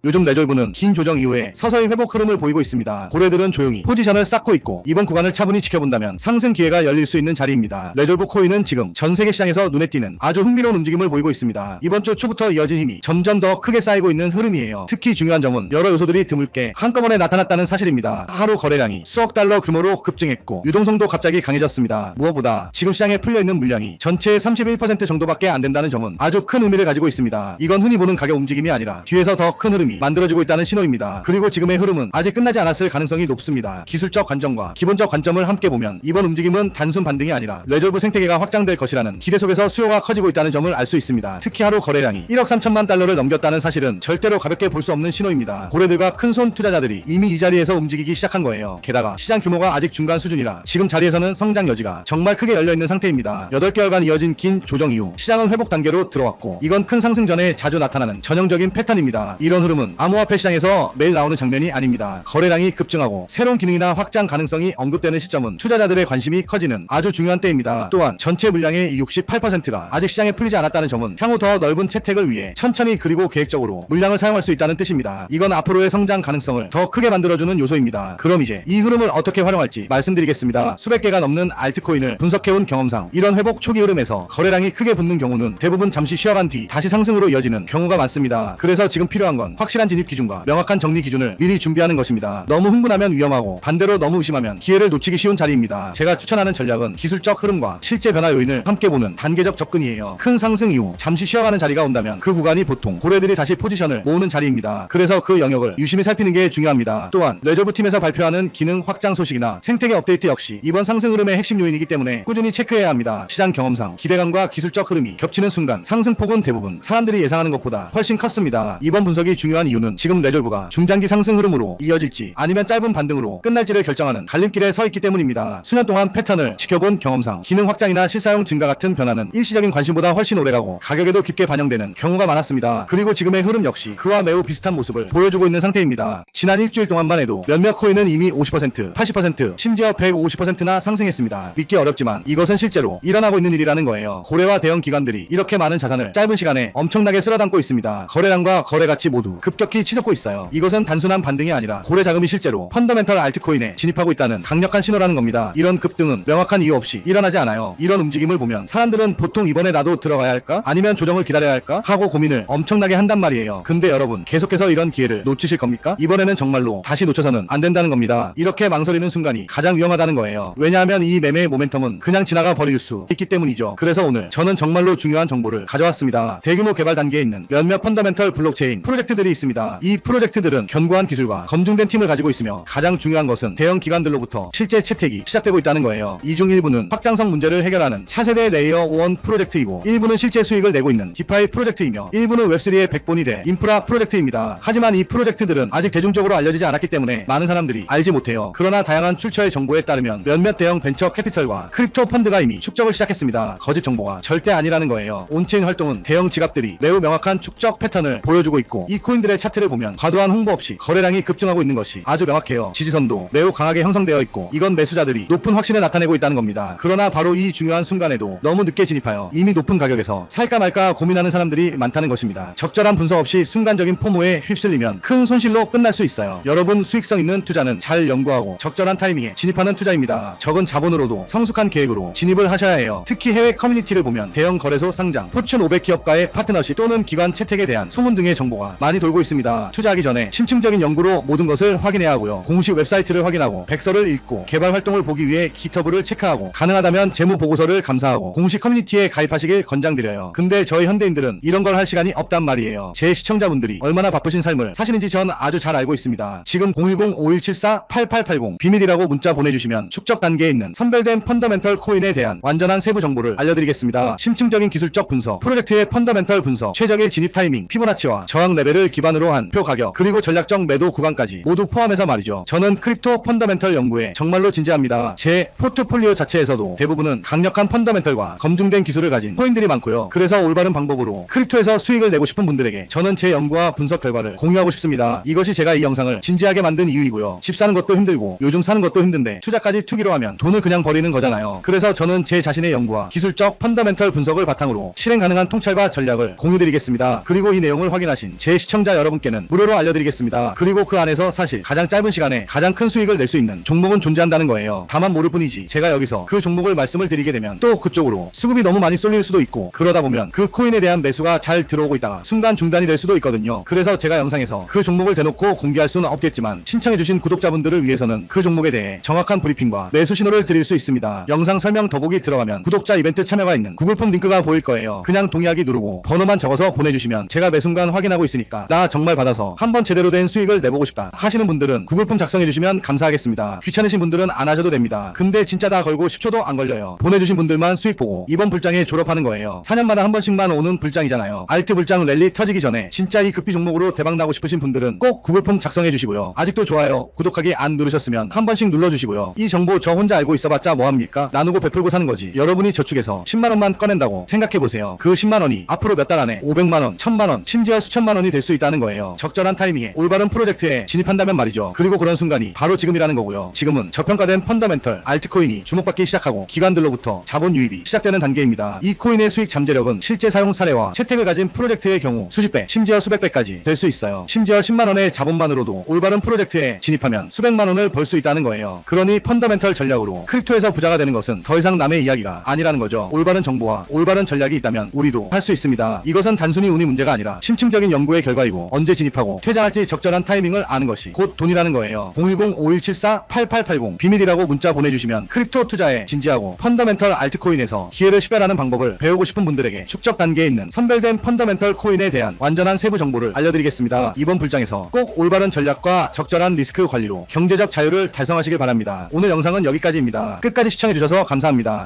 요즘 레졸브는 긴 조정 이후에 서서히 회복 흐름을 보이고 있습니다. 고래들은 조용히 포지션을 쌓고 있고 이번 구간을 차분히 지켜본다면 상승 기회가 열릴 수 있는 자리입니다. 레졸브 코인은 지금 전세계 시장에서 눈에 띄는 아주 흥미로운 움직임을 보이고 있습니다. 이번 주 초부터 이어진 힘이 점점 더 크게 쌓이고 있는 흐름이에요. 특히 중요한 점은 여러 요소들이 드물게 한꺼번에 나타났다는 사실입니다. 하루 거래량이 수억 달러 규모로 급증했고 유동성도 갑자기 강해졌습니다. 무엇보다 지금 시장에 풀려있는 물량이 전체의 31% 정도밖에 안 된다는 점은 아주 큰 의미를 가지고 있습니다. 이건 흔히 보는 가격 움직임이 아니라 뒤에서 더 큰 흐름이 만들어지고 있다는 신호입니다. 그리고 지금의 흐름은 아직 끝나지 않았을 가능성이 높습니다. 기술적 관점과 기본적 관점을 함께 보면 이번 움직임은 단순 반등이 아니라 레졸브 생태계가 확장될 것이라는 기대 속에서 수요가 커지고 있다는 점을 알 수 있습니다. 특히 하루 거래량이 1억 3천만 달러를 넘겼다는 사실은 절대로 가볍게 볼 수 없는 신호입니다. 고래들과 큰손 투자자들이 이미 이 자리에서 움직이기 시작한 거예요. 게다가 시장 규모가 아직 중간 수준이라 지금 자리에서는 성장 여지가 정말 크게 열려있는 상태입니다. 8개월간 이어진 긴 조정 이후 시장은 회복 단계로 들어왔고 이건 큰 상승 전에 자주 나타나는 전형적인 패턴입니다. 이런 흐름은 암호화폐 시장에서 매일 나오는 장면이 아닙니다. 거래량이 급증하고 새로운 기능이나 확장 가능성이 언급되는 시점은 투자자들의 관심이 커지는 아주 중요한 때입니다. 또한 전체 물량의 68%가 아직 시장에 풀리지 않았다는 점은 향후 더 넓은 채택을 위해 천천히 그리고 계획적으로 물량을 사용할 수 있다는 뜻입니다. 이건 앞으로의 성장 가능성을 더 크게 만들어주는 요소입니다. 그럼 이제 이 흐름을 어떻게 활용할지 말씀드리겠습니다. 수백 개가 넘는 알트코인을 분석해온 경험상 이런 회복 초기 흐름에서 거래량이 크게 붙는 경우는 대부분 잠시 쉬어간 뒤 다시 상승으로 이어지는 경우가 많습니다. 그래서 지금 필요한 건 확실한 진입 기준과 명확한 정리 기준을 미리 준비하는 것입니다. 너무 흥분하면 위험하고 반대로 너무 의심하면 기회를 놓치기 쉬운 자리입니다. 제가 추천하는 전략은 기술적 흐름과 실제 변화 요인을 함께 보는 단계적 접근이에요. 큰 상승 이후 잠시 쉬어가는 자리가 온다면 그 구간이 보통 고래들이 다시 포지션을 모으는 자리입니다. 그래서 그 영역을 유심히 살피는 게 중요합니다. 또한 레졸브 팀에서 발표하는 기능 확장 소식이나 생태계 업데이트 역시 이번 상승 흐름의 핵심 요인이기 때문에 꾸준히 체크해야 합니다. 시장 경험상 기대감과 기술적 흐름이 겹치는 순간 상승폭은 대부분 사람들이 예상하는 것보다 훨씬 컸습니다. 이번 분석이 중요한 이유는 지금 레졸브가 중장기 상승 흐름으로 이어질지 아니면 짧은 반등으로 끝날지를 결정하는 갈림길에 서 있기 때문입니다. 수년 동안 패턴을 지켜본 경험상 기능 확장이나 실사용 증가 같은 변화는 일시적인 관심보다 훨씬 오래가고 가격에도 깊게 반영되는 경우가 많았습니다. 그리고 지금의 흐름 역시 그와 매우 비슷한 모습을 보여주고 있는 상태입니다. 지난 일주일 동안만 해도 몇몇 코인은 이미 50%, 80%, 심지어 150%나 상승했습니다. 믿기 어렵지만 이것은 실제로 일어나고 있는 일이라는 거예요. 고래와 대형 기관들이 이렇게 많은 자산을 짧은 시간에 엄청나게 쓸어담고 있습니다. 거래량과 거래 가치 모두 급격히 치솟고 있어요. 이것은 단순한 반등이 아니라 고래 자금이 실제로 펀더멘털 알트코인에 진입하고 있다는 강력한 신호라는 겁니다. 이런 급등은 명확한 이유 없이 일어나지 않아요. 이런 움직임을 보면 사람들은 보통 이번에 나도 들어가야 할까? 아니면 조정을 기다려야 할까? 하고 고민을 엄청나게 한단 말이에요. 근데 여러분 계속해서 이런 기회를 놓치실 겁니까? 이번에는 정말로 다시 놓쳐서는 안 된다는 겁니다. 이렇게 망설이는 순간이 가장 위험하다는 거예요. 왜냐하면 이 매매의 모멘텀은 그냥 지나가 버릴 수 있기 때문이죠. 그래서 오늘 저는 정말로 중요한 정보를 가져왔습니다. 대규모 개발 단계에 있는 몇몇 펀더멘털 블록체인 프로젝트들이 있습니다. 이 프로젝트들은 견고한 기술과 검증된 팀을 가지고 있으며 가장 중요한 것은 대형 기관들로부터 실제 채택이 시작되고 있다는 거예요. 이 중 일부는 확장성 문제를 해결하는 차세대 레이어 1 프로젝트이고 일부는 실제 수익을 내고 있는 디파이 프로젝트이며 일부는 웹3의 백본이 될 인프라 프로젝트입니다. 하지만 이 프로젝트들은 아직 대중적으로 알려지지 않았기 때문에 많은 사람들이 알지 못해요. 그러나 다양한 출처의 정보에 따르면 몇몇 대형 벤처 캐피털과 크립토 펀드가 이미 축적을 시작했습니다. 거짓 정보가 절대 아니라는 거예요. 온체인 활동은 대형 지갑들이 매우 명확한 축적 패턴을 보여주고 있고 이 코인들의 차트를 보면 과도한 홍보 없이 거래량이 급증하고 있는 것이 아주 명확해요. 지지선도 매우 강하게 형성되어 있고 이건 매수자들이 높은 확신을 나타내고 있다는 겁니다. 그러나 바로 이 중요한 순간에도 너무 늦게 진입하여 이미 높은 가격에서 살까 말까 고민하는 사람들이 많다는 것입니다. 적절한 분석 없이 순간적인 포모에 휩쓸리면 큰 손실로 끝날 수 있어요. 여러분 수익성 있는 투자는 잘 연구하고 적절한 타이밍에 진입하는 투자입니다. 적은 자본으로도 성숙한 계획으로 진입을 하셔야 해요. 특히 해외 커뮤니티를 보면 대형 거래소 상장, 포춘 500 기업과의 파트너십 또는 기관 채택에 대한 소문 등의 정보가 많이 돌고 있습니다. 투자하기 전에 심층적인 연구로 모든 것을 확인해야 하고요. 공식 웹사이트를 확인하고 백서를 읽고 개발 활동을 보기 위해 기터브를 체크하고 가능하다면 재무 보고서를 감사하고 공식 커뮤니티에 가입하시길 권장드려요. 근데 저희 현대인들은 이런 걸 할 시간이 없단 말이에요. 제 시청자분들이 얼마나 바쁘신 삶을 사시는지 전 아주 잘 알고 있습니다. 지금 010-5174-8880 비밀이라고 문자 보내주시면 축적 단계에 있는 선별된 펀더멘털 코인에 대한 완전한 세부 정보를 알려드리겠습니다. 심층적인 기술적 분석, 프로젝트의 펀더멘털 분석, 최적의 진입 타이밍, 피보나치와 저항 레벨을 기반으로 한 표 가격, 그리고 전략적 매도 구간까지 모두 포함해서 말이죠. 저는 크립토 펀더멘털 연구에 정말로 진지합니다. 제 포트폴리오 자체에서도 대부분은 강력한 펀더멘털과 검증된 기술을 가진 코인들이 많고요. 그래서 올바른 방법으로 크립토에서 수익을 내고 싶은 분들에게 저는 제 연구와 분석 결과를 공유하고 싶습니다. 이것이 제가 이 영상을 진지하게 만든 이유이고요. 집 사는 것도 힘들고 요즘 사는 것도 힘든데 투자까지 투기로 하면 돈을 그냥 버리는 거잖아요. 그래서 저는 제 자신의 연구와 기술적 펀더멘털 분석을 바탕으로 실행 가능한 통찰과 전략을 공유드리겠습니다. 그리고 이 내용을 확인하신 제 시청자 구독자 여러분께는 무료로 알려드리겠습니다. 그리고 그 안에서 사실 가장 짧은 시간에 가장 큰 수익을 낼 수 있는 종목은 존재한다는 거예요. 다만 모를 뿐이지 제가 여기서 그 종목을 말씀을 드리게 되면 또 그쪽으로 수급이 너무 많이 쏠릴 수도 있고, 그러다 보면 그 코인에 대한 매수가 잘 들어오고 있다가 순간 중단이 될 수도 있거든요. 그래서 제가 영상에서 그 종목을 대놓고 공개할 수는 없겠지만 신청해주신 구독자분들을 위해서는 그 종목에 대해 정확한 브리핑과 매수 신호를 드릴 수 있습니다. 영상 설명 더보기 들어가면 구독자 이벤트 참여가 있는 구글폼 링크가 보일 거예요. 그냥 동의하기 누르고 번호만 적어서 보내주시면 제가 매 순간 확인하고 있으니까 나 정말 받아서 한번 제대로 된 수익을 내보고 싶다 하시는 분들은 구글폼 작성해주시면 감사하겠습니다. 귀찮으신 분들은 안 하셔도 됩니다. 근데 진짜 다 걸고 10초도 안 걸려요. 보내주신 분들만 수익 보고 이번 불장에 졸업하는 거예요. 4년마다 한 번씩만 오는 불장이잖아요. 알트 불장 랠리 터지기 전에 진짜 이 급비 종목으로 대박 나고 싶으신 분들은 꼭 구글폼 작성해주시고요. 아직도 좋아요, 구독하기 안 누르셨으면 한 번씩 눌러주시고요. 이 정보 저 혼자 알고 있어봤자 뭐합니까? 나누고 베풀고 사는 거지. 여러분이 저축해서 10만원만 꺼낸다고 생각해보세요. 그 10만원이 앞으로 몇 달 안에 500만원, 1000만원, 심지어 수천만원이 될 수 있다는 거예요. 적절한 타이밍에 올바른 프로젝트에 진입한다면 말이죠. 그리고 그런 순간이 바로 지금이라는 거고요. 지금은 저평가된 펀더멘털 알트코인이 주목받기 시작하고 기관들로부터 자본 유입이 시작되는 단계입니다. 이 코인의 수익 잠재력은 실제 사용 사례와 채택을 가진 프로젝트의 경우 수십 배, 심지어 수백 배까지 될 수 있어요. 심지어 10만원의 자본만으로도 올바른 프로젝트에 진입하면 수백만원을 벌 수 있다는 거예요. 그러니 펀더멘털 전략으로 크립토에서 부자가 되는 것은 더 이상 남의 이야기가 아니라는 거죠. 올바른 정보와 올바른 전략이 있다면 우리도 할 수 있습니다. 이것은 단순히 운이 문제가 아니라 심층적인 연구의 결과이고, 언제 진입하고 퇴장할지 적절한 타이밍을 아는 것이 곧 돈이라는 거예요. 010-5174-8880 비밀이라고 문자 보내주시면 크립토 투자에 진지하고 펀더멘털 알트코인에서 기회를 식별하는 방법을 배우고 싶은 분들에게 축적 단계에 있는 선별된 펀더멘털 코인에 대한 완전한 세부 정보를 알려드리겠습니다. 이번 불장에서 꼭 올바른 전략과 적절한 리스크 관리로 경제적 자유를 달성하시길 바랍니다. 오늘 영상은 여기까지입니다. 끝까지 시청해주셔서 감사합니다.